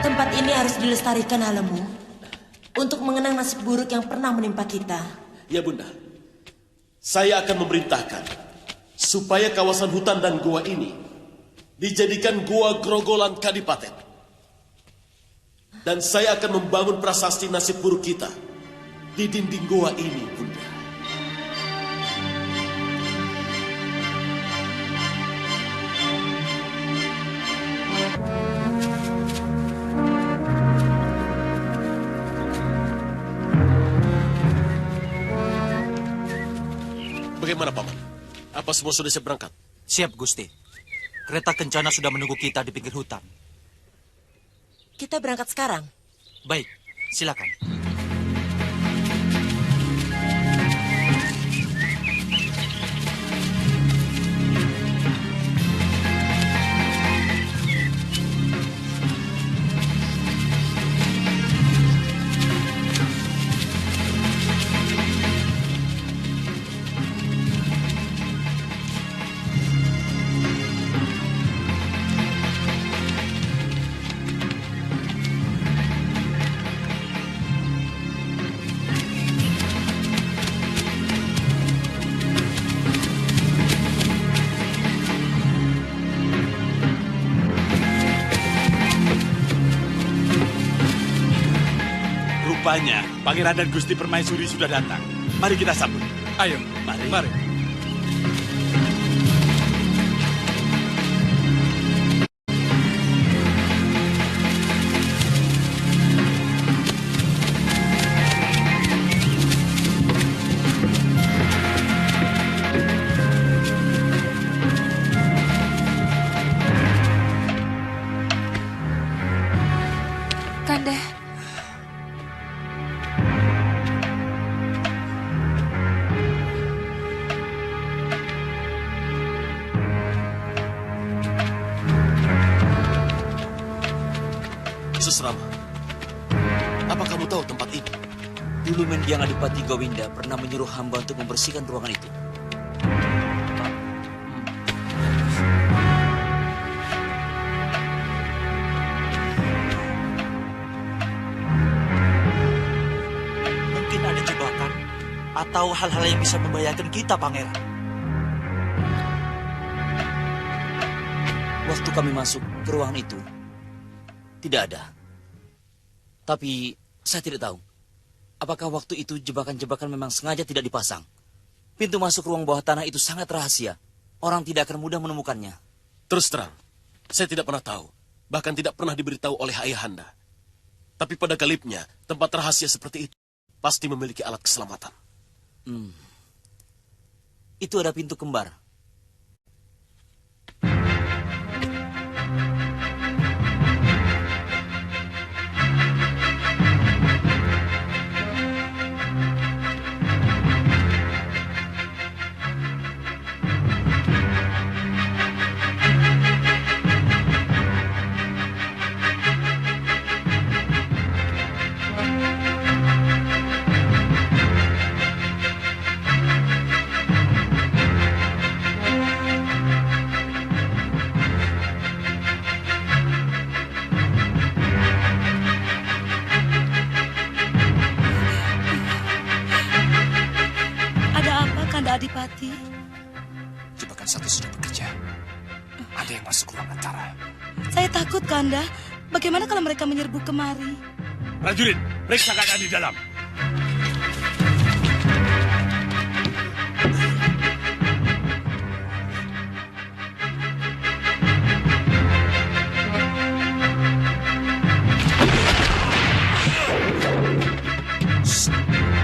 Tempat ini harus dilestarikan, Halemu, untuk mengenang nasib buruk yang pernah menimpa kita. Ya, Bunda. Saya akan memerintahkan supaya kawasan hutan dan gua ini dijadikan gua grogolan Kadipaten. Dan saya akan membangun prasasti nasib buruk kita di dinding gua ini, Bunda. Bagaimana, Paman? Apa semua sudah siap berangkat? Siap, Gusti. Kereta kencana sudah menunggu kita di pinggir hutan. Kita berangkat sekarang. Baik, silakan. Rupanya, Pangeran dan Gusti Permaisuri sudah datang. Mari kita sambut. Ayo, mari. Kanda. Rama, apa kamu tahu tempat ini? Dulu Mendiang Adipati Gowinda pernah menyuruh hamba untuk membersihkan ruangan itu. Mungkin ada jebakan atau hal-hal yang bisa membahayakan kita, Pangeran. Waktu kami masuk ke ruangan itu, tidak ada. Tapi saya tidak tahu, apakah waktu itu jebakan-jebakan memang sengaja tidak dipasang. Pintu masuk ruang bawah tanah itu sangat rahasia. Orang tidak akan mudah menemukannya. Terus terang, saya tidak pernah tahu. Bahkan tidak pernah diberitahu oleh ayahanda. Tapi pada galibnya, tempat rahasia seperti itu pasti memiliki alat keselamatan. Itu ada pintu kembar. Adipati. Jebakan satu sudah bekerja. Ada yang masuk ruang antara. Saya takut, Kanda. Bagaimana kalau mereka menyerbu kemari? Prajurit, periksa keadaan di dalam.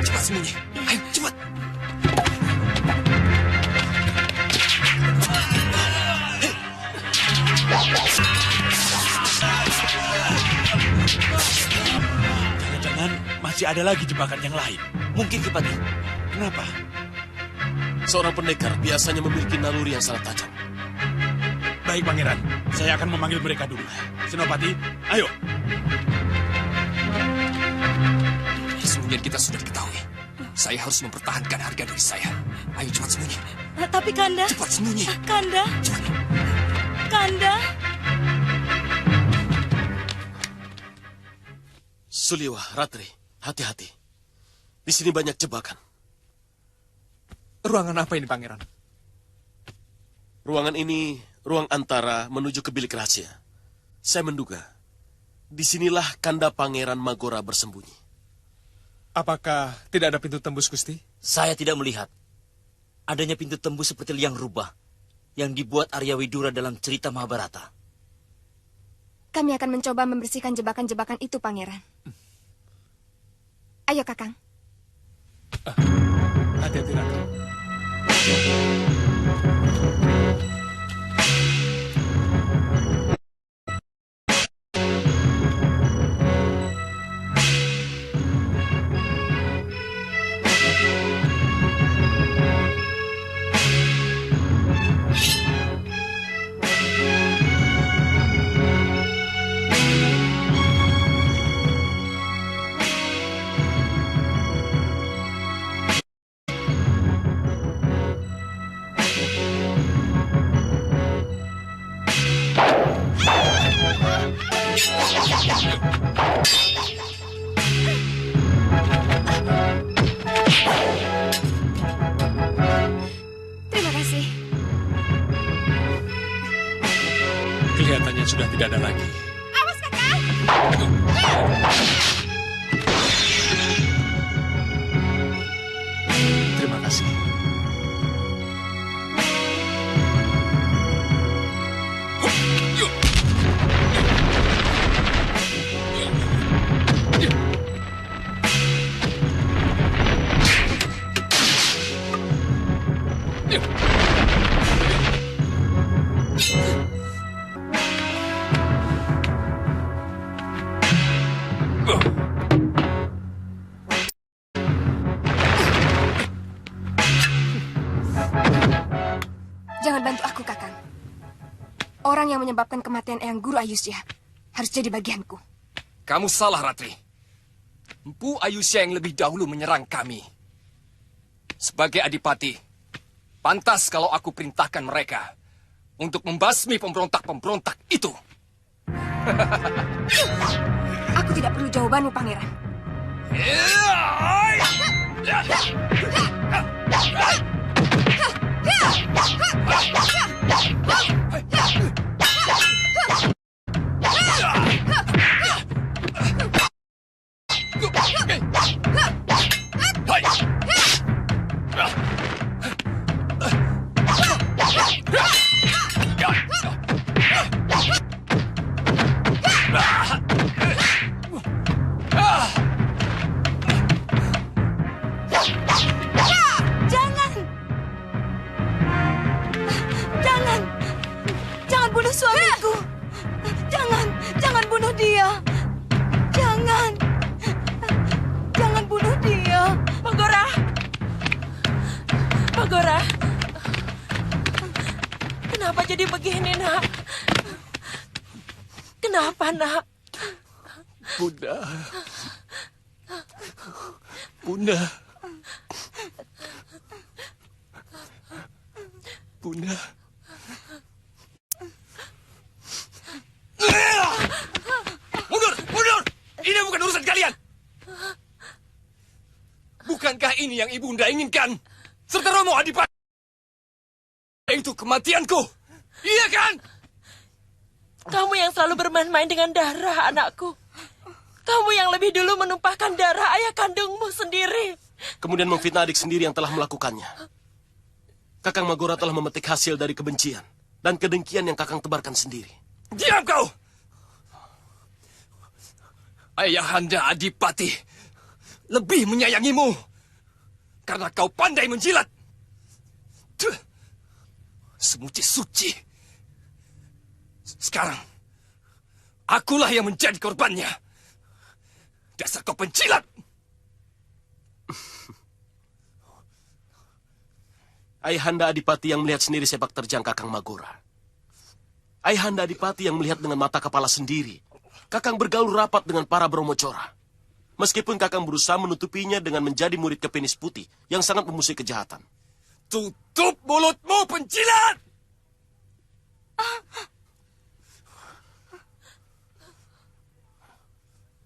Cepat sembunyi. Ayo, cepat. masih ada lagi jebakan yang lain. Mungkin Kipati. Kenapa? Seorang pendekar biasanya memiliki naluri yang sangat tajam. Baik, Pangeran. Saya akan memanggil mereka dulu. Senopati, ayo. Sembunyian kita sudah diketahui. Saya harus mempertahankan harga diri saya. Ayo cepat sembunyi. Tapi Kanda... Cepat sembunyi. Kanda... Kanda... Suliwa, Ratri, hati-hati. Di sini banyak jebakan. Ruangan apa ini, Pangeran? Ruangan ini ruang antara menuju ke bilik rahasia. Saya menduga, disinilah Kanda Pangeran Magora bersembunyi. Apakah tidak ada pintu tembus, Gusti? Saya tidak melihat adanya pintu tembus seperti liang rubah yang dibuat Arya Widura dalam cerita Mahabharata. Kami akan mencoba membersihkan jebakan-jebakan itu, Pangeran. Ayo, Kakang. Hati-hati, Ratri. Terima kasih. Kelihatannya sudah tidak ada lagi. Awas, Kakang! Terima kasih. Jangan bantu aku, Kakang. Orang yang menyebabkan kematian Eyang Guru Ayusya harus jadi bagianku. Kamu salah, Ratri. Empu Ayusya yang lebih dahulu menyerang kami. Sebagai adipati, pantas kalau aku perintahkan mereka untuk membasmi pemberontak-pemberontak itu. Aku tidak perlu jawabanmu, Pangeran. Jangan bunuh suamiku. Jangan bunuh dia. Jangan bunuh dia. Magora. Kenapa jadi begini, Nak? Kenapa, Nak? Bunda. Bunda. Bunda. Mundur! Ini bukan urusan kalian. Bukankah ini yang ibunda inginkan? Serta Romo Adipati. Itu kematianku. Iya kan? Kamu yang selalu bermain-main dengan darah, anakku. Kamu yang lebih dulu menumpahkan darah ayah kandungmu sendiri. Kemudian memfitnah adik sendiri yang telah melakukannya. Kakang Magora telah memetik hasil dari kebencian dan kedengkian yang Kakang tebarkan sendiri. Diam kau! Ayahanda Adipati lebih menyayangimu karena kau pandai menjilat. Tuh, semuci suci. Sekarang, akulah yang menjadi korbannya. Dasar kau penjilat! Ayahanda Adipati yang melihat sendiri sepak terjang Kakang Magora. Ayahanda Adipati yang melihat dengan mata kepala sendiri Kakang bergaul rapat dengan para Brahmacora. Meskipun Kakang berusaha menutupinya dengan menjadi murid Kepenis Putih yang sangat memusuhi kejahatan. Tutup mulutmu, penjilat!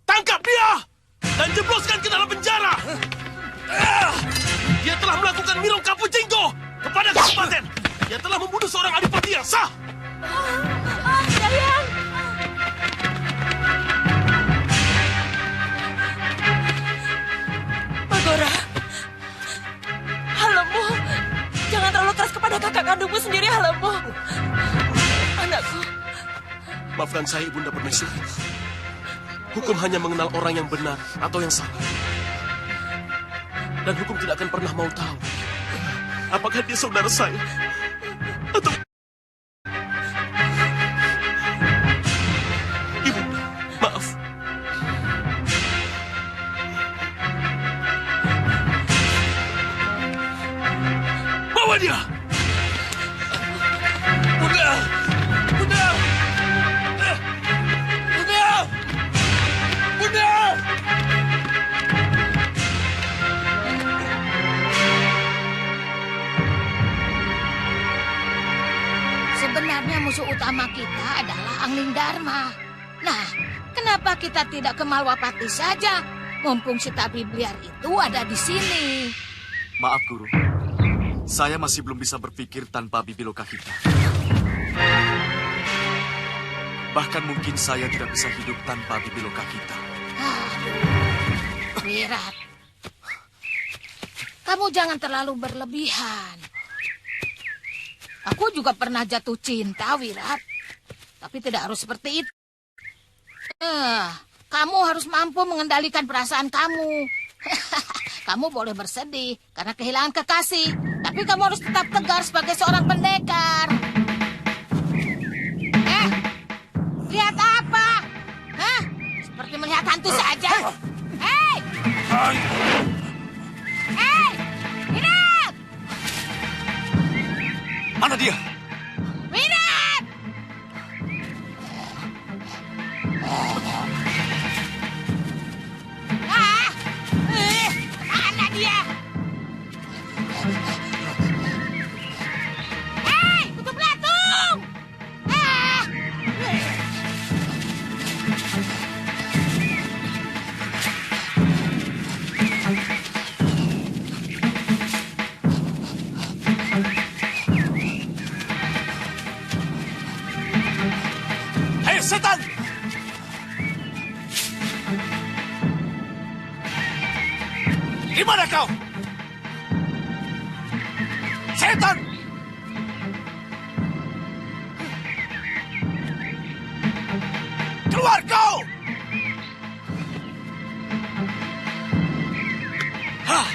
Tangkap dia! Dan jebloskan ke dalam penjara! Dia telah melakukan Mirong Kapu Jenggo kepada kabupaten. Dia telah membunuh seorang adipati yang sah. Dayang! Magora, Halemu, jangan terlalu keras kepada kakak kandungmu sendiri, Halemu. Anakku. Maafkan saya, Ibunda Permaisuri. Hukum hanya mengenal orang yang benar atau yang salah. Dan hukum tidak akan pernah mau tahu apakah dia saudara saya atau... Ibunda, maaf. Bawa dia! Bunda! Bunda! Bunda! Bunda! Sebenarnya musuh utama kita adalah Angling Dharma. Nah, kenapa kita tidak ke Malwapati saja? Mumpung si tabib liar itu ada di sini. Maaf, Guru. Saya masih belum bisa berpikir tanpa Bibi Lokahita. Bahkan mungkin saya tidak bisa hidup tanpa Bibi Lokahita. Aduh, Wirat. Kamu jangan terlalu berlebihan. Aku juga pernah jatuh cinta, Wirat. Tapi tidak harus seperti itu. Kamu harus mampu mengendalikan perasaan kamu. Kamu boleh bersedih karena kehilangan kekasih. Tapi kamu harus tetap tegar sebagai seorang pendekar. Lihat apa? Hah? Seperti melihat hantu saja. Hei! Hei! Wirat! Mana dia? Wirat! Mana dia? Hei, tutup latung! Hei, setan! Di mana kau? Setan! Keluar kau! Hah!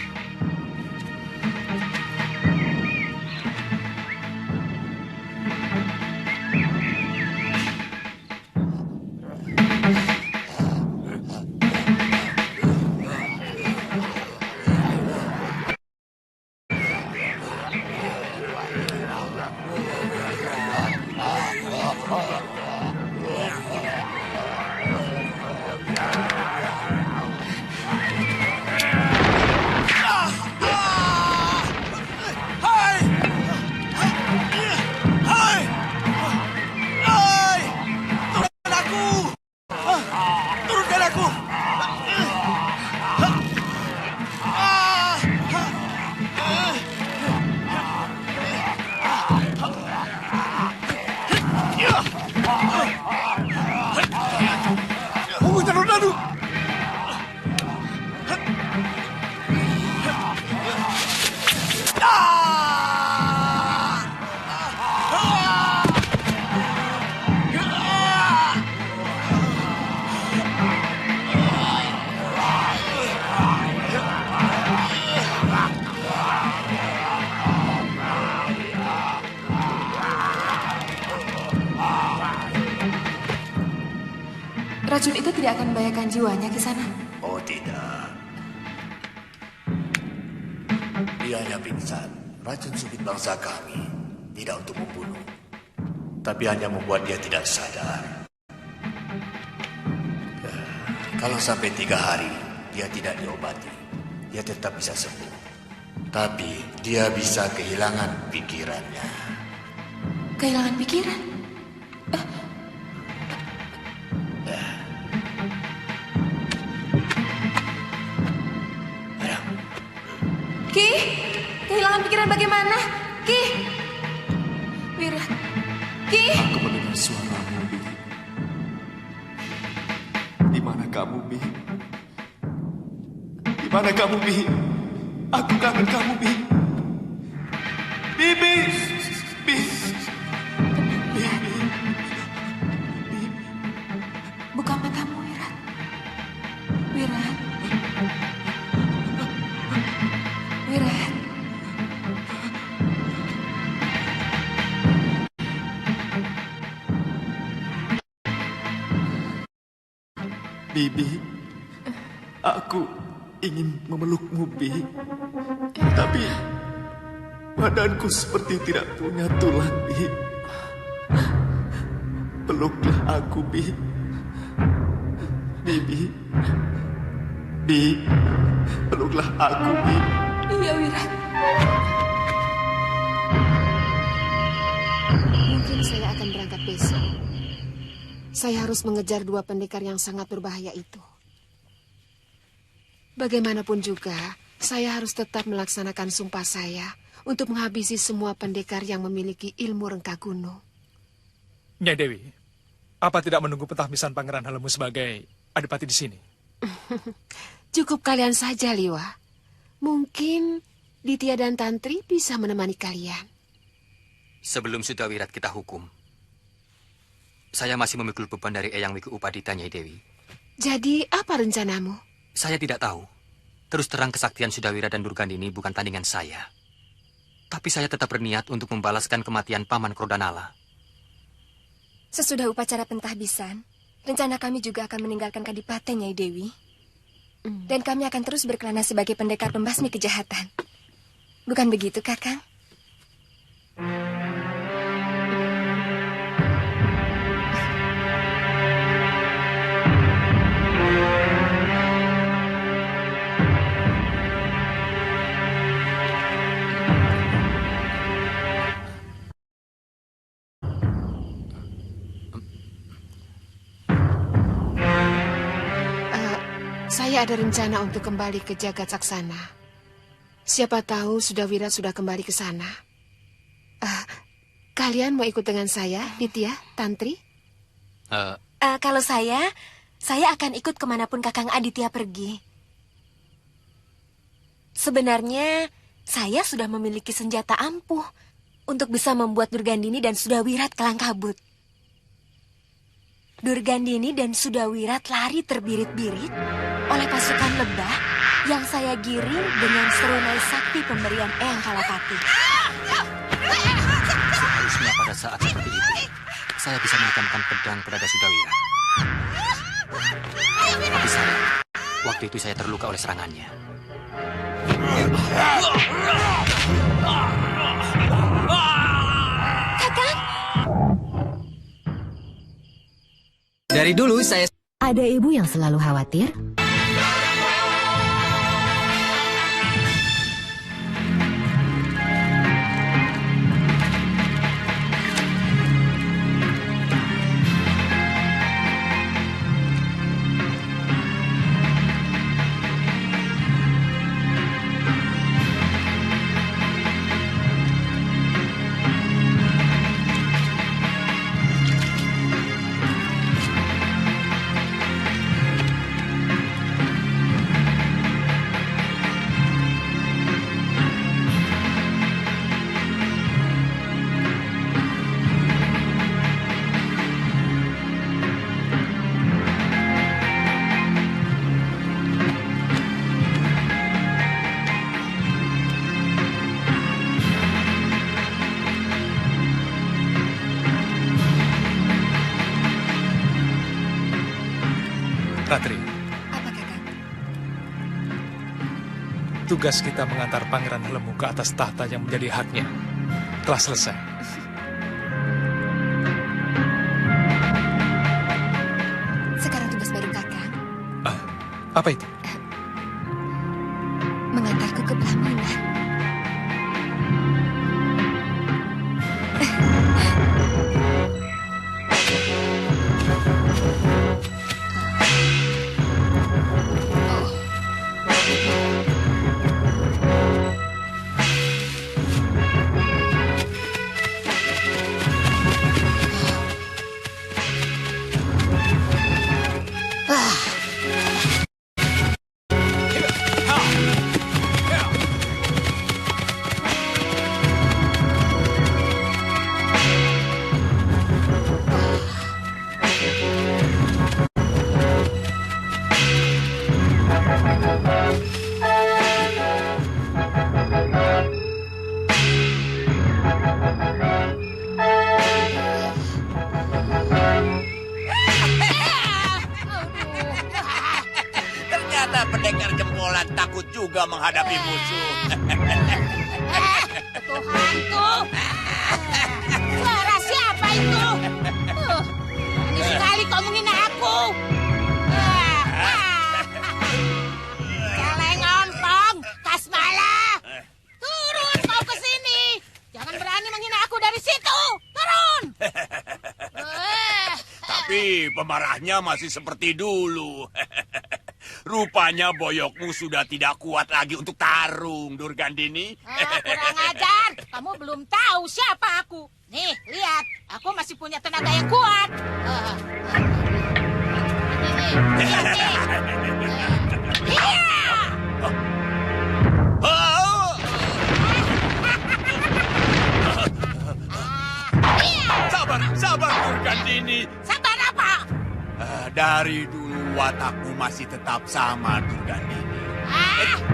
Racun itu tidak akan membahayakan jiwanya, Kisana. Oh tidak. Dia hanya pingsan. Racun subit bangsa kami tidak untuk membunuh, tapi hanya membuat dia tidak sadar. Kalau sampai 3 hari dia tidak diobati, dia tetap bisa sembuh. Tapi dia bisa kehilangan pikirannya. Kehilangan pikiran? Ki, kehilangan pikiran bagaimana? Ki, Wira, Ki. Aku mendengar suaramu, Bi. Di mana kamu, Bi? Di mana kamu, Bi? Aku kangen kamu, Bi. Bibi, Bi. Buka matamu, Wira. Wira. Wira. Bibi, aku ingin memelukmu, Bi. Tapi badanku seperti tidak punya tulang, Bi. Peluklah aku, Bi. Bibi, Bi, peluklah aku, Bi. Iya, Wira. Mungkin saya akan berangkat besok. Saya harus mengejar 2 pendekar yang sangat berbahaya itu. Bagaimanapun juga, saya harus tetap melaksanakan sumpah saya untuk menghabisi semua pendekar yang memiliki ilmu rengka gunung. Nyai Dewi, apa tidak menunggu pentahbisan Pangeran Halemu sebagai adipati di sini? Cukup kalian saja, Liwa. Mungkin Ditya dan Tantri bisa menemani kalian. Sebelum Sudawirat kita hukum, saya masih memikul beban dari Eyang Wiku Upadita, Nyai Dewi. Jadi, apa rencanamu? Saya tidak tahu. Terus terang kesaktian Sudawirat dan Durgandini bukan tandingan saya. Tapi saya tetap berniat untuk membalaskan kematian Paman Krodanala. Sesudah upacara pentahbisan, rencana kami juga akan meninggalkan Kadipaten, Nyai Dewi. Dan kami akan terus berkelana sebagai pendekar pembasmi kejahatan. Bukan begitu, Kakang? Saya ada rencana untuk kembali ke Jagat Saksana. Siapa tahu Sudawira sudah kembali ke sana. Kalian mau ikut dengan saya, Ditya, Tantri? Kalau saya akan ikut kemanapun Kakang Aditya pergi. Sebenarnya, saya sudah memiliki senjata ampuh untuk bisa membuat Durgandini dan Sudawirat kelang kabut. Durgandini dan Sudawirat lari terbirit-birit oleh pasukan lebah yang saya giring dengan serunai sakti pemberian Eyang Kalapati. Seharusnya pada saat seperti itu, saya bisa menekankan pedang pada Sudawirat. Tapi sayang, waktu itu saya terluka oleh serangannya. Kakang! Dari dulu saya... Ada ibu yang selalu khawatir? tugas kita mengantar Pangeran Helemu ke atas tahta yang menjadi haknya telah selesai. Sekarang tugas baru Kakang. Apa itu? Mengantarku ke pelaminan. Ternyata pendekar jempolan takut juga menghadapi musuh. Tuhanku, suara siapa itu? Ini sekali kau menghina aku. Celeng ontong, Kasmala. Turun kau ke sini. Jangan berani menghina aku dari situ. Turun. Tapi pemarahnya masih seperti dulu. Rupanya boyokmu sudah tidak kuat lagi untuk tarung, Durgandini. Kurang ajar. Kamu belum tahu siapa aku. Nih, lihat. Aku masih punya tenaga yang kuat. Ini, lihat nih. Sabar, Durgandini. Sabar apa? Dari dulu watakmu masih tetap sama, Durgandini.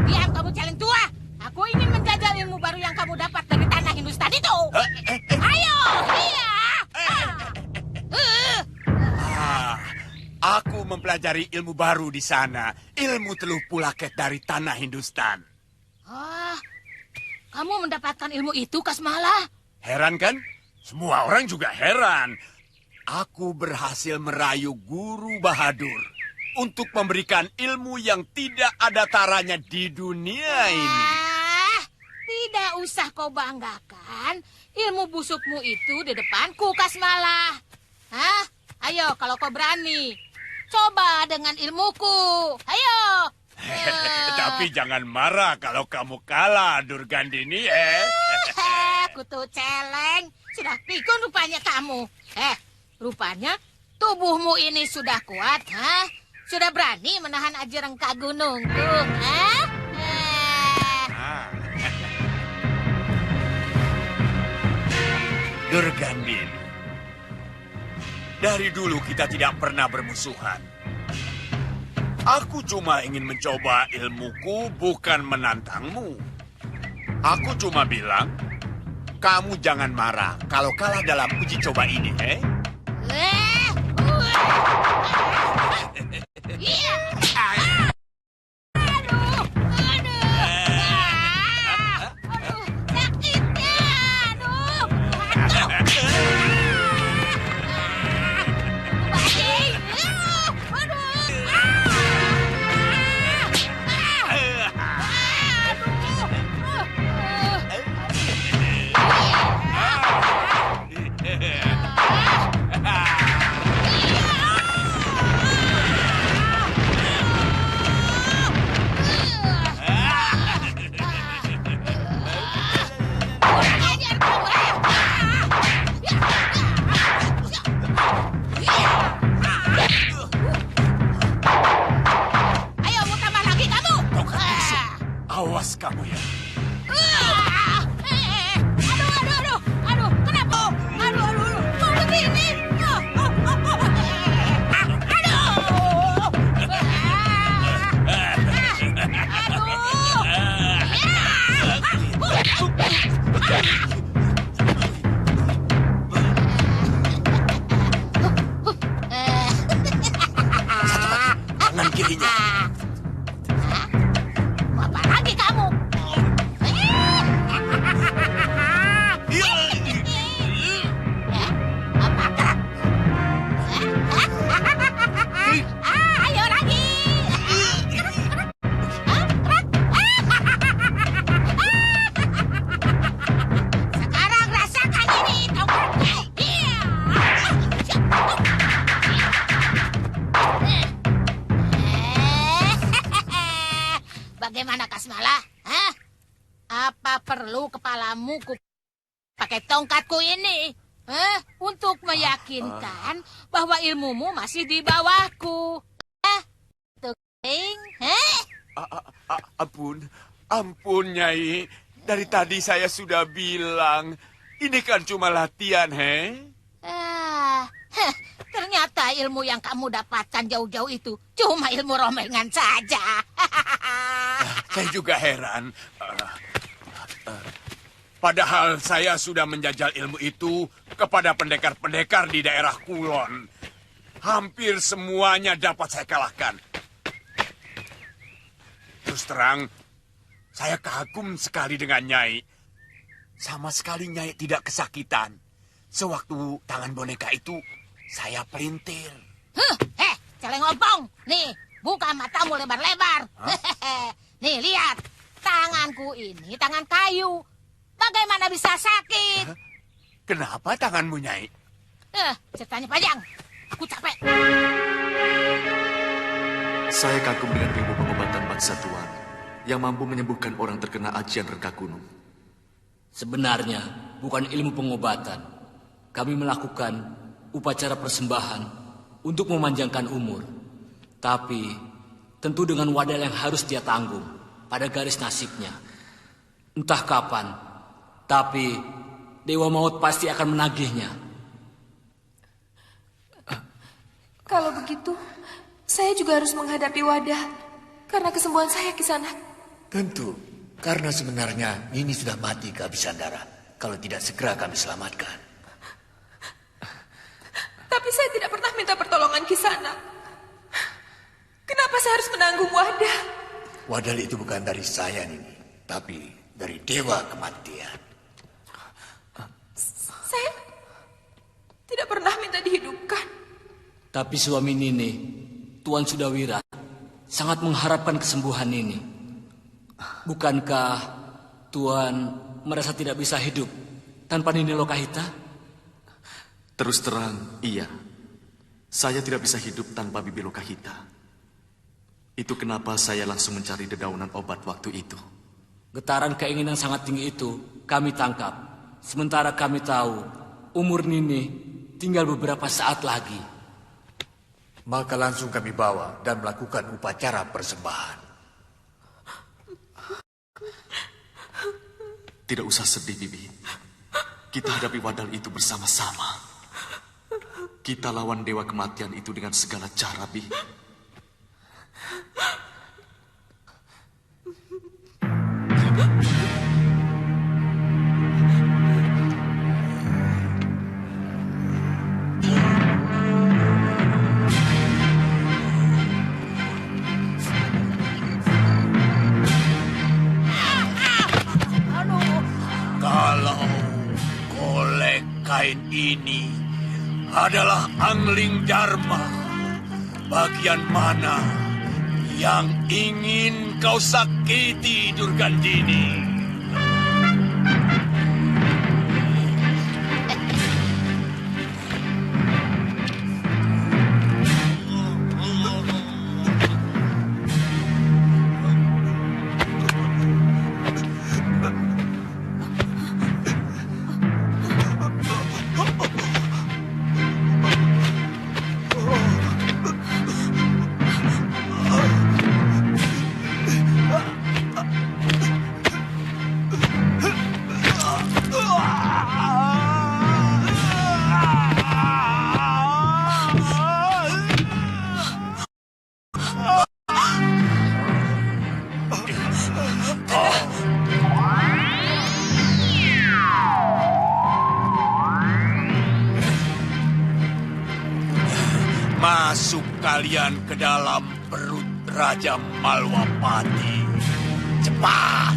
Diam kamu celeng tua. Aku ingin menjajal ilmu baru yang kamu dapat dari tanah Hindustan itu. Ayo, iya. Aku mempelajari ilmu baru di sana. Ilmu teluh pulaket dari tanah Hindustan. Kamu mendapatkan ilmu itu, Kasmala? Heran kan? Semua orang juga heran. Aku berhasil merayu Guru Bahadur untuk memberikan ilmu yang tidak ada taranya di dunia ini. Tidak usah kau banggakan ilmu busukmu itu di depanku, Kasmala. Ayo, kalau kau berani, coba dengan ilmuku. Ayo. Tapi jangan marah kalau kamu kalah, Durgandini. Kutu celeng. Sudah pikun rupanya kamu. Rupanya tubuhmu ini sudah kuat, Sudah berani menahan aji rengka gunungku, Durgandini, dari dulu kita tidak pernah bermusuhan. Aku cuma ingin mencoba ilmuku, bukan menantangmu. Aku cuma bilang, kamu jangan marah kalau kalah dalam uji coba ini, perlu kepalamu pakai tongkatku ini. Untuk meyakinkan bahwa ilmumu masih di bawahku. Ampun, Nyai. Dari tadi saya sudah bilang, ini kan cuma latihan, Ternyata ilmu yang kamu dapatkan jauh-jauh itu cuma ilmu rombongan saja. Saya juga heran. Padahal saya sudah menjajal ilmu itu kepada pendekar-pendekar di daerah Kulon. Hampir semuanya dapat saya kalahkan. Terus terang, saya kagum sekali dengan Nyai. Sama sekali Nyai tidak kesakitan. Sewaktu tangan boneka itu, saya pelintir. Celeng ompong. Nih, buka matamu lebar-lebar. Nih, lihat. Tanganku ini tangan kayu. Bagaimana bisa sakit? Kenapa tanganmu, Nyai? Ceritanya panjang. Aku capek. Saya kagum dengan ilmu pengobatan bangsa Tuan yang mampu menyembuhkan orang terkena ajian rengga gunung. Sebenarnya bukan ilmu pengobatan. Kami melakukan upacara persembahan untuk memanjangkan umur. Tapi tentu dengan wadal yang harus dia tanggung pada garis nasibnya. Entah kapan, tapi Dewa Maut pasti akan menagihnya. Kalau begitu, saya juga harus menghadapi wadah karena kesembuhan saya, Kisanak. Tentu, karena sebenarnya Nini sudah mati kehabisan darah. Kalau tidak segera kami selamatkan. Tapi saya tidak pernah minta pertolongan Kisanak. Kenapa saya harus menanggung wadah? Wadal itu bukan dari saya, Nini, tapi dari Dewa Kematian. Saya tidak pernah minta dihidupkan. Tapi suami Nini, Tuan Sudawira, sangat mengharapkan kesembuhan Nini. Bukankah Tuan merasa tidak bisa hidup tanpa Nini Lokahita? Terus terang, iya. Saya tidak bisa hidup tanpa Bibi Lokahita. Itu kenapa saya langsung mencari dedaunan obat waktu itu. Getaran keinginan sangat tinggi itu kami tangkap. Sementara kami tahu umur Nini tinggal beberapa saat lagi. Maka langsung kami bawa dan melakukan upacara persembahan. Tidak usah sedih, Bibi. Kita hadapi wadal itu bersama-sama. Kita lawan Dewa Kematian itu dengan segala cara, Bi. Kalau golek kain ini adalah angling Dharma, bagian mana yang ingin kau sakiti, Durgandini? Masuk kalian ke dalam perut Raja Malwapati. Cepat!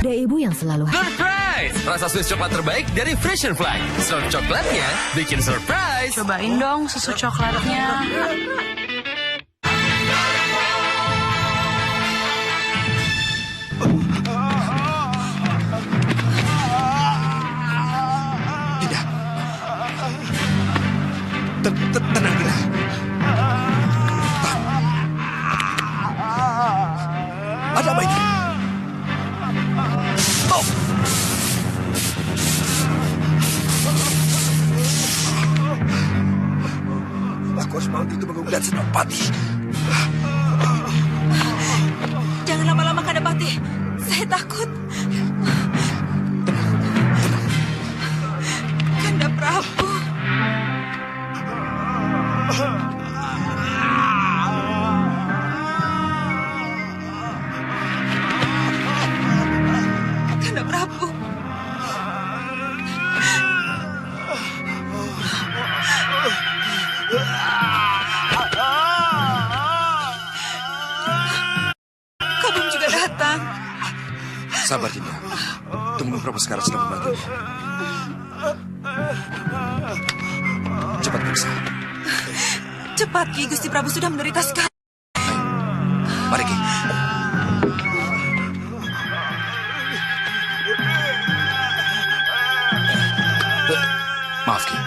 Ada ibu yang selalu Surprise! Rasa Swiss coklat terbaik dari Fresh and Flag. Serut coklatnya bikin surprise. Cobain dong susu coklatnya. Ada apa ini? Oh. Aku harus menghentikan penggugat Senopati. Jangan lama-lama, Kandapati. Saya takut. Kanda Prabu. Kanda Prabu. Kabum juga datang. Sabar, Dinda. Tunggu Prabu Sekarat sedang membantunya. Cepat periksa. Cepat, Ki. Gusti Prabu sudah menderita sekali. Mari, Ki. Maaf, Ki.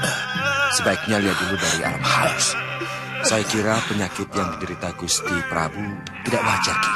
Sebaiknya lihat dulu dari alam halus. Saya kira penyakit yang diderita Gusti Prabu tidak wajar, Ki.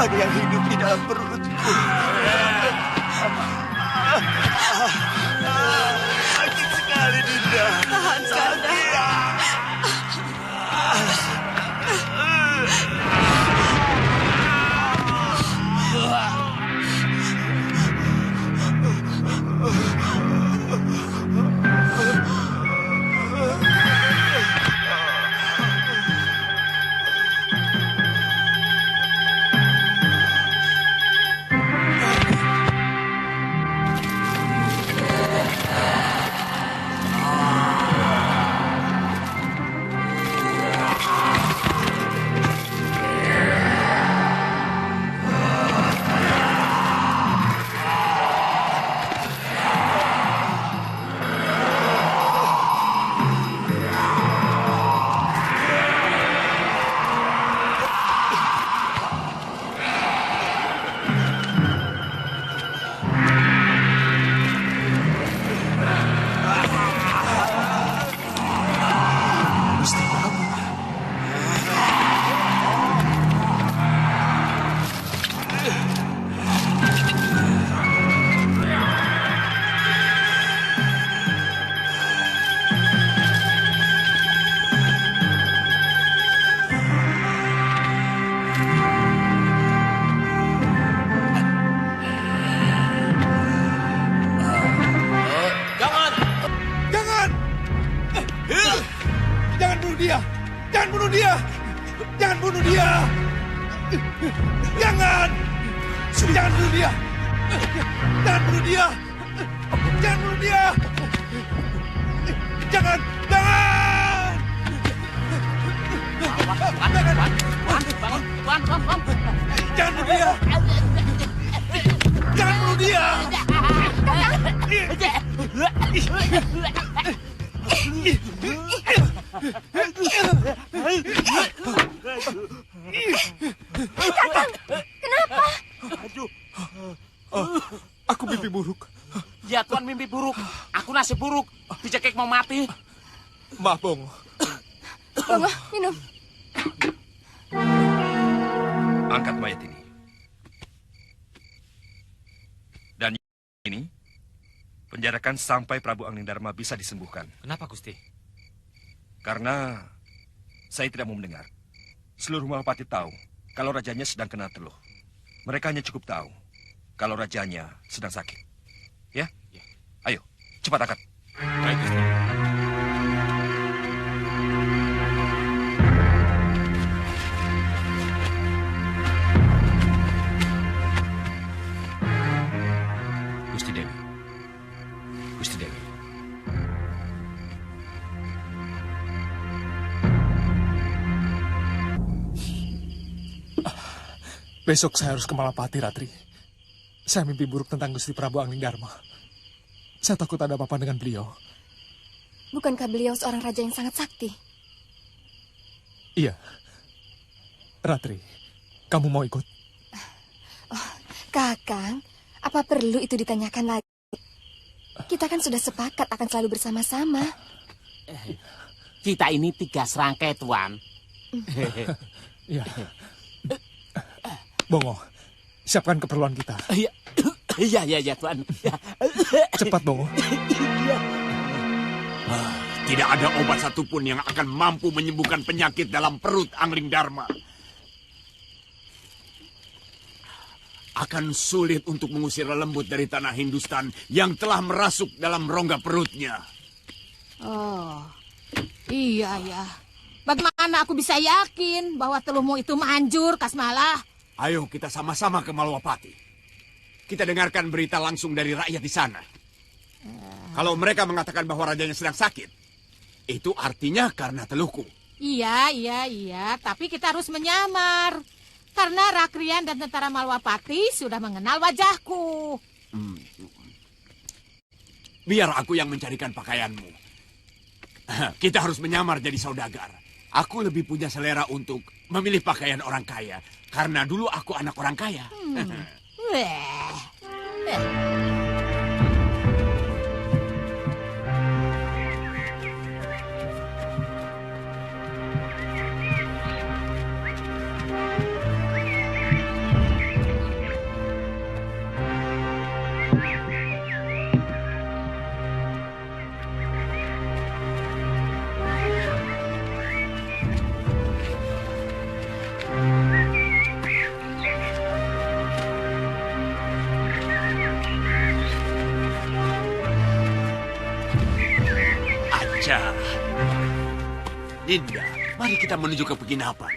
Ada yang hidup di dalam perutku. Sakit sekali, Dinda. Tahan, Kanda. Jangan bunuh dia! Jangan bunuh dia! Jangan! Jangan bunuh dia! Jangan bunuh dia! Jangan bunuh dia! Jangan! Jangan! Jangan bunuh dia! Jangan bunuh dia! Kakang, kenapa? Aku mimpi buruk. Ya Tuan, mimpi buruk. Aku nasib buruk. Dicekik mau mati. Maaf, Bongo. Bongo, minum. Angkat mayat ini. Dan ini penjarakan sampai Prabu Anglingdarma bisa disembuhkan. Kenapa, Gusti? Karena saya tidak mau mendengar. Seluruh Mahapati tahu kalau rajanya sedang kena teluh. Mereka hanya cukup tahu kalau rajanya sedang sakit. Ya? Ayo, cepat angkat. Baik, Gusti. Gusti Dewi. Gusti Dewi. Besok saya harus ke Malapati, Ratri. Saya mimpi buruk tentang Gusti Prabu Anglingdarma. Saya takut ada apa-apa dengan beliau. Bukankah beliau seorang raja yang sangat sakti? Iya. Ratri, kamu mau ikut? Oh, Kakang, apa perlu itu ditanyakan lagi? Kita kan sudah sepakat akan selalu bersama-sama. Kita ini 3 serangkai, Tuan. Iya. Bongo, siapkan keperluan kita. Iya, Tuan. Cepat, Bongo. Tidak ada obat satupun yang akan mampu menyembuhkan penyakit dalam perut Anglingdarma. Akan sulit untuk mengusir lembut dari tanah Hindustan yang telah merasuk dalam rongga perutnya. Oh, iya ya. Bagaimana aku bisa yakin bahwa teluhmu itu manjur, Kasmalah? Ayo kita sama-sama ke Malwapati. Kita dengarkan berita langsung dari rakyat di sana. Kalau mereka mengatakan bahwa rajanya sedang sakit, itu artinya karena teluhku. Iya. Tapi kita harus menyamar. Karena Rakrian dan tentara Malwapati sudah mengenal wajahku. Biar aku yang mencarikan pakaianmu. Kita harus menyamar jadi saudagar. Aku lebih punya selera untuk memilih pakaian orang kaya. Karena dulu aku anak orang kaya. Dinda, mari kita menuju ke penginapan.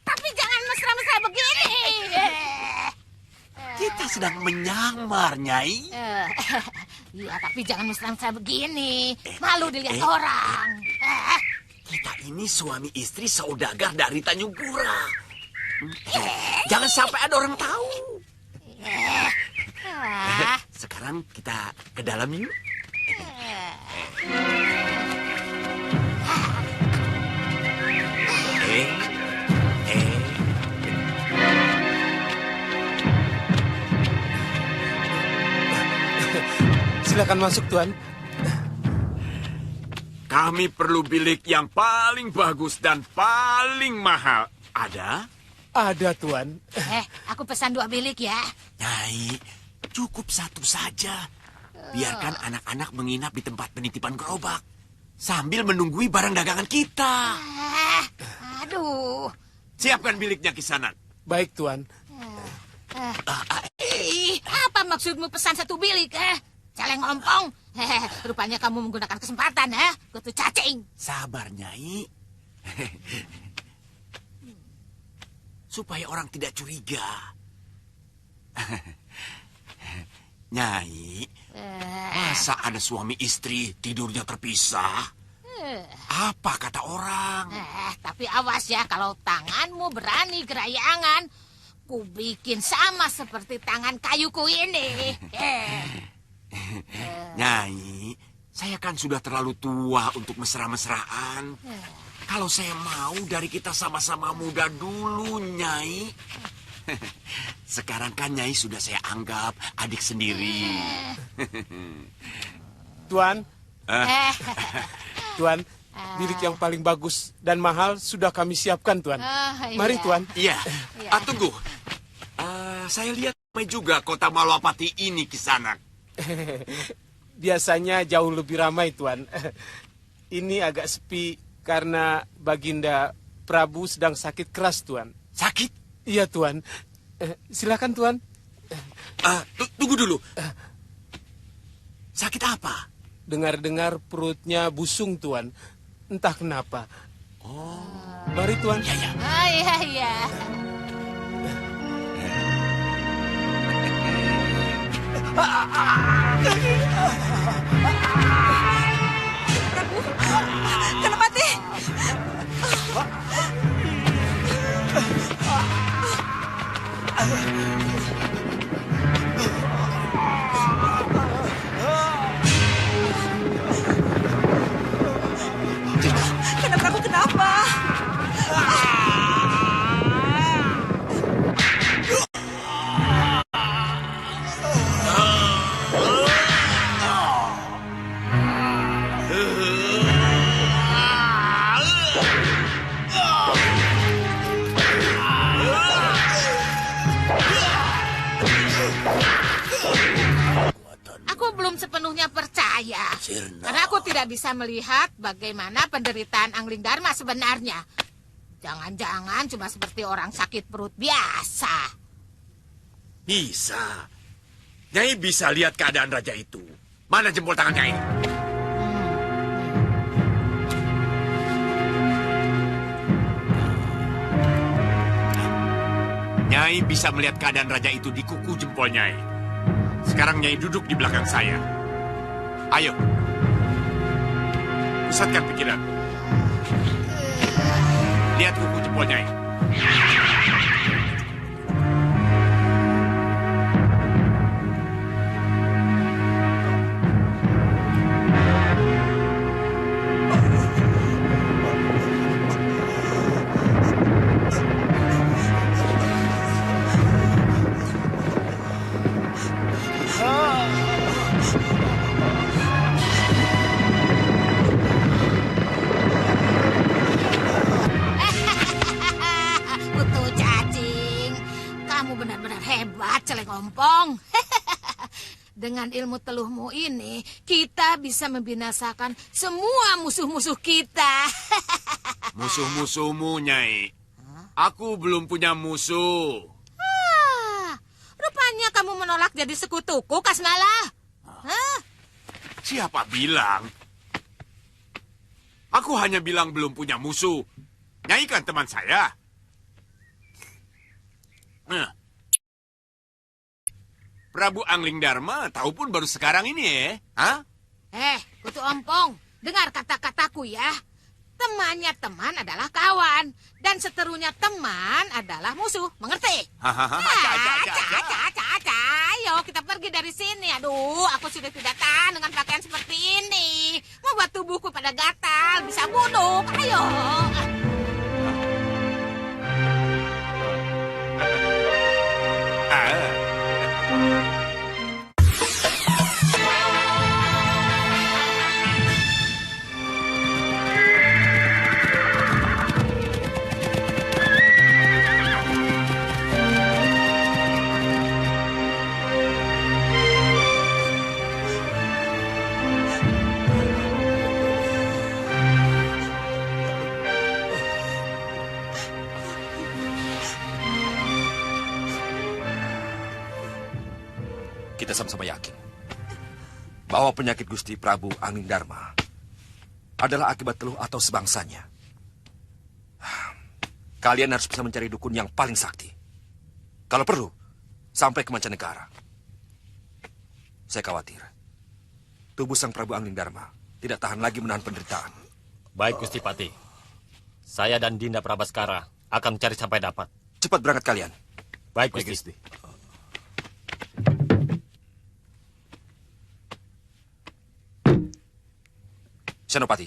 Tapi jangan mesra-mesra begini. Kita sedang menyamar, Nyai. Iya, tapi jangan mesra-mesra begini. Malu dilihat orang. Kita ini suami istri saudagar dari Tanjung Pura. Jangan sampai ada orang tahu. Sekarang kita ke dalam yuk. Silakan masuk, Tuan. Kami perlu bilik yang paling bagus dan paling mahal. Ada? Ada, Tuan. Aku pesan 2 bilik ya. Nyai, cukup 1 saja. Biarkan anak-anak menginap di tempat penitipan gerobak. Sambil menunggui barang dagangan kita. Aduh. Siapkan biliknya, Kisanak. Baik, Tuan. Apa maksudmu pesan 1 bilik, Celeng ompong. Rupanya kamu menggunakan kesempatan, kutu cacing. Sabar, Nyai. Supaya orang tidak curiga. Nyai, masa ada suami istri tidurnya terpisah? Apa kata orang? Tapi awas ya, kalau tanganmu berani gerayangan, ku bikin sama seperti tangan kayuku ini. Nyai, saya kan sudah terlalu tua untuk mesra-mesraan. Kalau saya mau dari kita sama-sama muda dulu, Nyai. Sekarang kan Nyai sudah saya anggap adik sendiri. Tuan. Tuan, bilik yang paling bagus dan mahal sudah kami siapkan, Tuan. Mari, Tuan. Iya. Tunggu. Saya lihat ramai juga kota Malwapati ini, Kisanak. Biasanya jauh lebih ramai, Tuan. Ini agak sepi karena Baginda Prabu sedang sakit keras, Tuan. Sakit? Iya, Tuan. Silakan, Tuan. Tunggu dulu. Sakit apa? Dengar-dengar perutnya busung, Tuan. Entah kenapa. Oh. Mari, Tuan. Ya, ya. Oh, iya, iya. Prabu, Kalapati. Kanda Prabu kenapa? Aku belum sepenuhnya percaya. Karena aku tidak bisa melihat bagaimana penderitaan Angling Dharma sebenarnya. Jangan-jangan cuma seperti orang sakit perut biasa. Bisa. Nyai bisa lihat keadaan raja itu. Mana jempol tangan Nyai? Nyai bisa melihat keadaan raja itu di kuku jempol Nyai. Sekarang Nyai duduk di belakang saya. Ayo. Pusatkan pikiran. Lihat kuku jempol Nyai. Kutu cacing. Kamu benar-benar hebat, Celeng Ompong. Dengan ilmu teluhmu ini, kita bisa membinasakan semua musuh-musuh kita. Musuh-musuhmu, Nyai. Aku belum punya musuh. Rupanya kamu menolak jadi sekutuku, Kasmala. Hah? Siapa bilang? Aku hanya bilang belum punya musuh. Nyai kan teman saya. Prabu Angling Dharma tahu pun baru sekarang ini ya. Hah? Kutu Ompong, dengar kata-kataku ya. Temannya teman adalah kawan. Dan seterunya teman adalah musuh. Mengerti? Ayo kita pergi dari sini. Aduh, aku sudah tidak tahan dengan pakaian seperti ini. Membuat tubuhku pada gatal, bisa bunuh. Ayo. Kita sama-sama yakin bahwa penyakit Gusti Prabu Angling Dharma adalah akibat teluh atau sebangsanya. Kalian harus bisa mencari dukun yang paling sakti. Kalau perlu, sampai ke mancanegara. Saya khawatir tubuh sang Prabu Angling Dharma tidak tahan lagi menahan penderitaan. Baik, Gusti Pati. Saya dan Dinda Prabaskara akan mencari sampai dapat. Cepat berangkat kalian. Baik, Gusti. Senopati,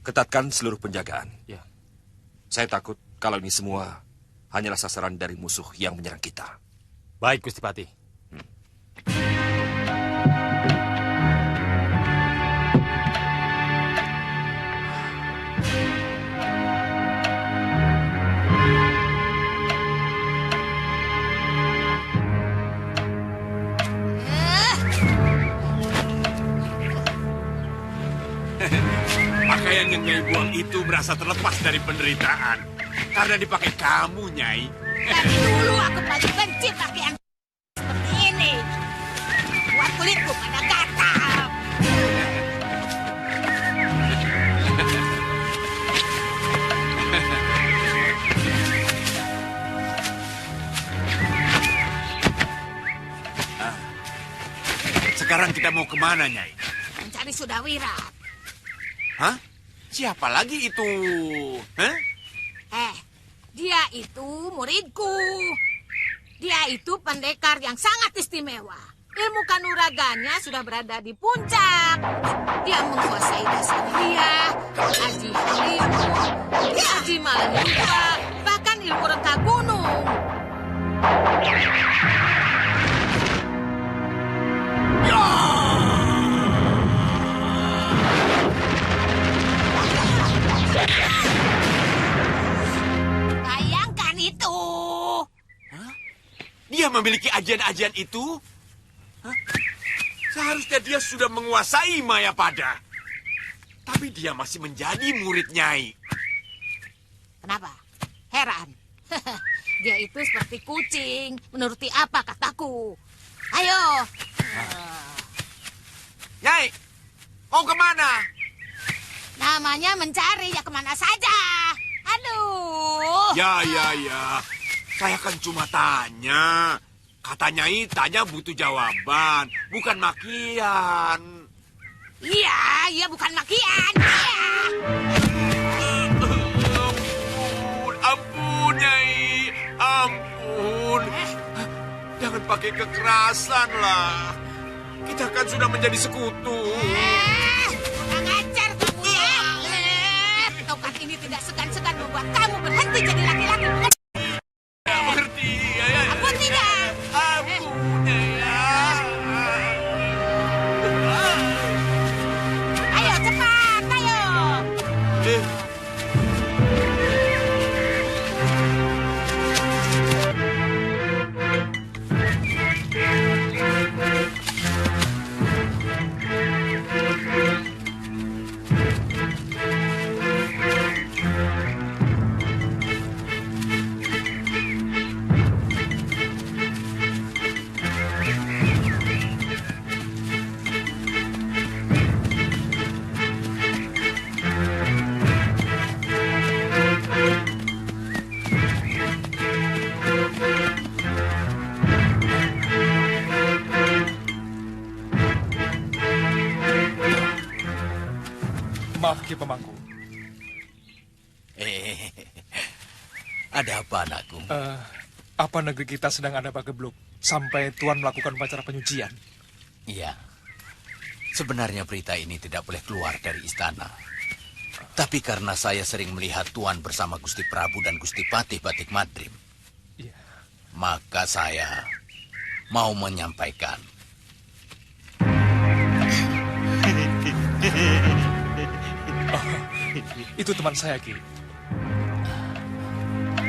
ketatkan seluruh penjagaan. Ya. Saya takut kalau ini semua hanyalah sasaran dari musuh yang menyerang kita. Baik, Gusti Pati. Pakaian yang Nyai buang itu merasa terlepas dari penderitaan. Karena dipakai kamu, Nyai. Dari dulu aku paling benci pakaian seperti ini. Buat kulitku pada gatal. Sekarang kita mau kemana, Nyai? Mencari Sudawira. Hah? Siapa lagi itu? Hah? Dia itu muridku. Dia itu pendekar yang sangat istimewa. Ilmu kanuraganya sudah berada di puncak. Dia menguasai Dasamulia, Aji Halimu, Aji Malanita, bahkan ilmu reka gunung. Bayangkan itu. Dia memiliki ajian-ajian itu? Hah? Seharusnya dia sudah menguasai Mayapada. Tapi dia masih menjadi murid Nyai. Kenapa? Heran. Dia itu seperti kucing, menuruti apa kataku. Ayo. Nyai, mau kemana? Namanya mencari, ya kemana saja. Aduh. Ya. Saya kan cuma tanya. Kata Nyai, tanya butuh jawaban, bukan makian. Iya, bukan makian. Iya. Ampun, Nyai. Ampun. Jangan pakai kekerasan lah. Kita kan sudah menjadi sekutu. Kurang ajar kamu ya. Tongkat ini tidak segan-segan membuat kamu berhenti jadi laki-laki. Mengerti. Ampun tidak. Ampun, ya. Ayo cepat, ayo. Maaf, Ki Pemangku. Ada apa, anakku? Apa negeri kita sedang ada pagebluk sampai Tuan melakukan upacara penyucian? Iya. Sebenarnya berita ini tidak boleh keluar dari istana. Tapi karena saya sering melihat Tuan bersama Gusti Prabu dan Gusti Patih Batik Madrim, maka saya mau menyampaikan. Itu teman saya, Ki.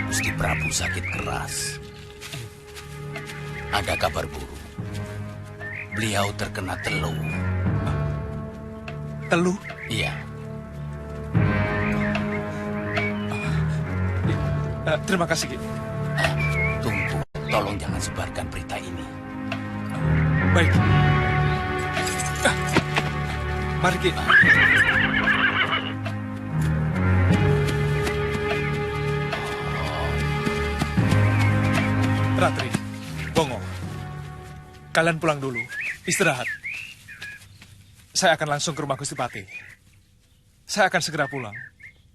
Gusti Prabu sakit keras. Ada kabar buruk. Beliau terkena teluh. Teluh? Iya. Terima kasih, Ki. Tunggu, tolong jangan sebarkan berita ini. Baik. Mari, Ki. Ratri, Bongo, kalian pulang dulu, istirahat. Saya akan langsung ke rumah Gusti Patih. Saya akan segera pulang,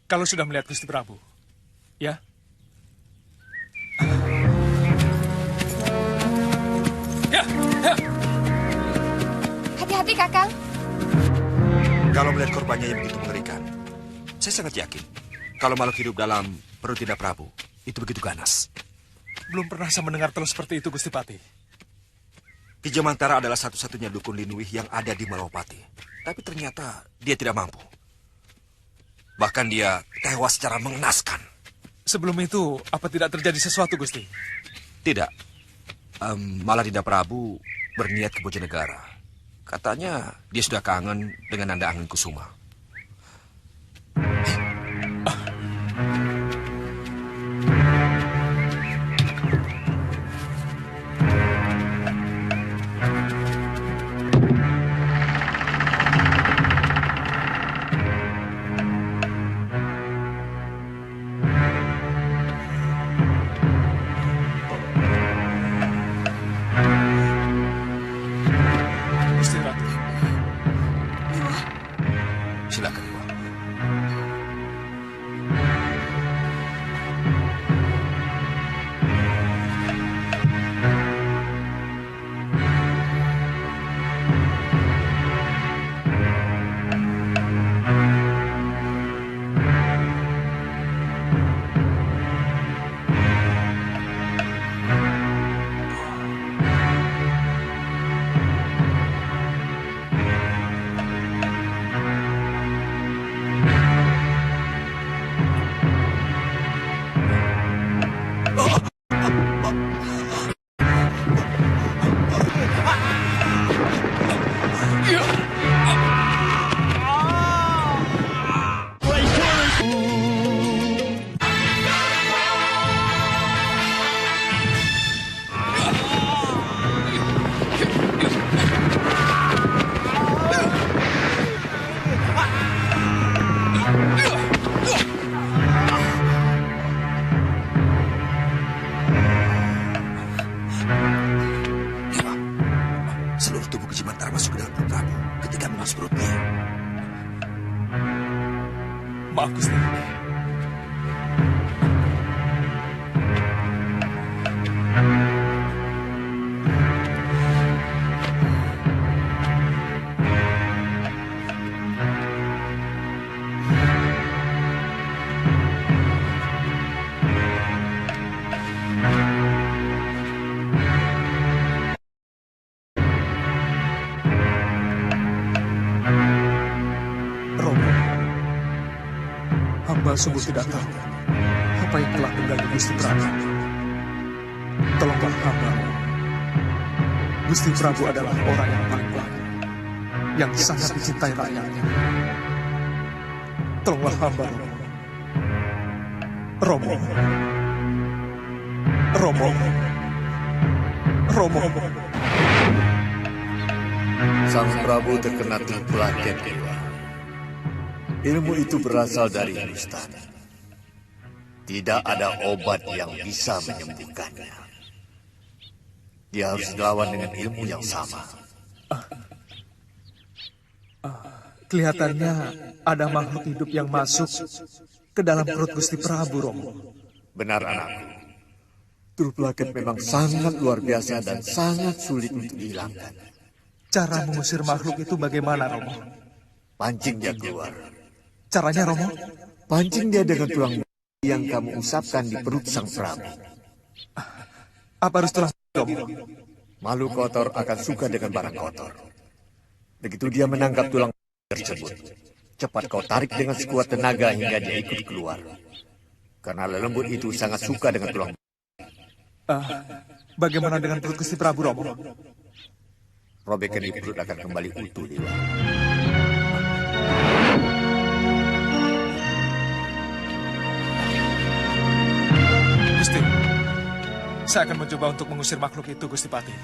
kalau sudah melihat Gusti Prabu. Ya? Ya. Hati-hati, Kakang. Kalau melihat korbannya yang begitu mengerikan, saya sangat yakin kalau makhluk hidup dalam perut Dinda Prabu itu begitu ganas. Belum pernah saya mendengar teluh seperti itu, Gusti Patih. Ki Jamantara adalah satu-satunya dukun Linuwih yang ada di Malawapati. Tapi ternyata dia tidak mampu. Bahkan dia tewas secara mengenaskan. Sebelum itu, apa tidak terjadi sesuatu, Gusti? Tidak. Malah Dinda Prabu berniat ke Bojonegara. Katanya dia sudah kangen dengan Nanda Angin Kusuma. Maaf, Gusti. Hamba sungguh tidak tahu apa yang telah mengganggu Gusti Prabu. Tolonglah hamba. Gusti Prabu adalah orang yang paling baik, yang sangat dicintai rakyatnya. Tolonglah hamba, Romo. Romo. Romo. Romo. Sang Prabu terkena tipu laket dewa. Ilmu itu berasal dari Hindustan. Tidak ada obat yang bisa menyembuhkannya. Dia harus dilawan dengan ilmu yang sama. Kelihatannya ada makhluk hidup yang masuk ke dalam perut Gusti Prabu, Romo. Benar, anakku. Tipu laket memang sangat luar biasa dan sangat sulit untuk dihilangkan. Cara mengusir makhluk itu bagaimana, Romo? Pancing dia keluar. Caranya, Romo? Pancing dia dengan tulang yang kamu usapkan di perut sang Prabu. Apa harus tulang, Romo? Makhluk kotor akan suka dengan barang kotor. Begitu dia menangkap tulang tersebut, cepat kau tarik dengan sekuat tenaga hingga dia ikut keluar. Karena lelembut itu sangat suka dengan tulang. Bagaimana dengan perut Gusti Prabu, Romo? Robekan di perut akan kembali utuh, Dewa. Gusti, saya akan mencoba untuk mengusir makhluk itu, Gusti Pati.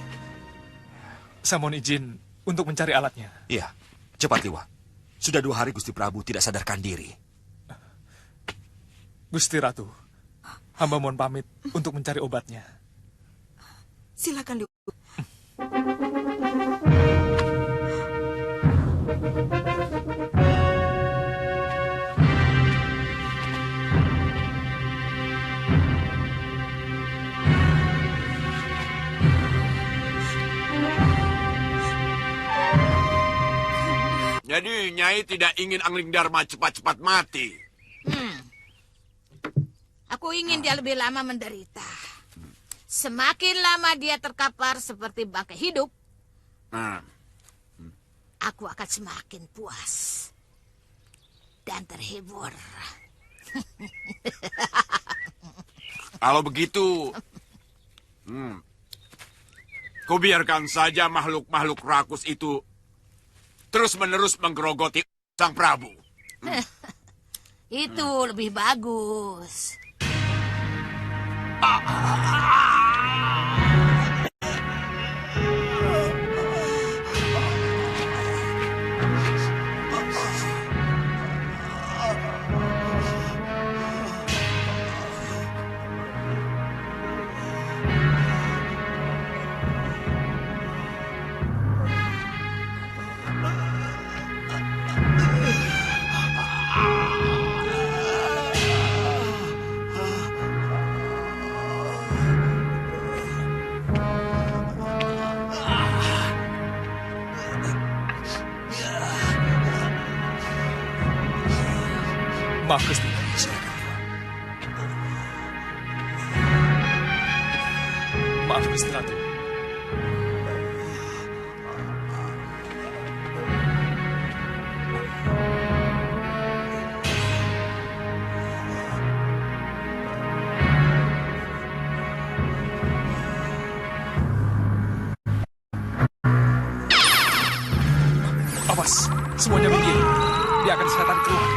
Saya mohon izin untuk mencari alatnya. Iya, cepat, Dewa. Sudah 2 hari Gusti Prabu tidak sadarkan diri. Gusti Ratu, hamba mohon pamit untuk mencari obatnya. Silakan, Dewa. Jadi Nyai tidak ingin Angling Dharma cepat-cepat mati. Aku ingin dia lebih lama menderita. Semakin lama dia terkapar seperti bangkai hidup, aku akan semakin puas dan terhibur. Kalau begitu, kau biarkan saja makhluk-makhluk rakus itu terus-menerus menggerogoti sang Prabu. Itu lebih bagus. Maaf, Gusti. Maaf, Gusti Ratu. Awas, semuanya begini. Dia akan saya tarik keluar.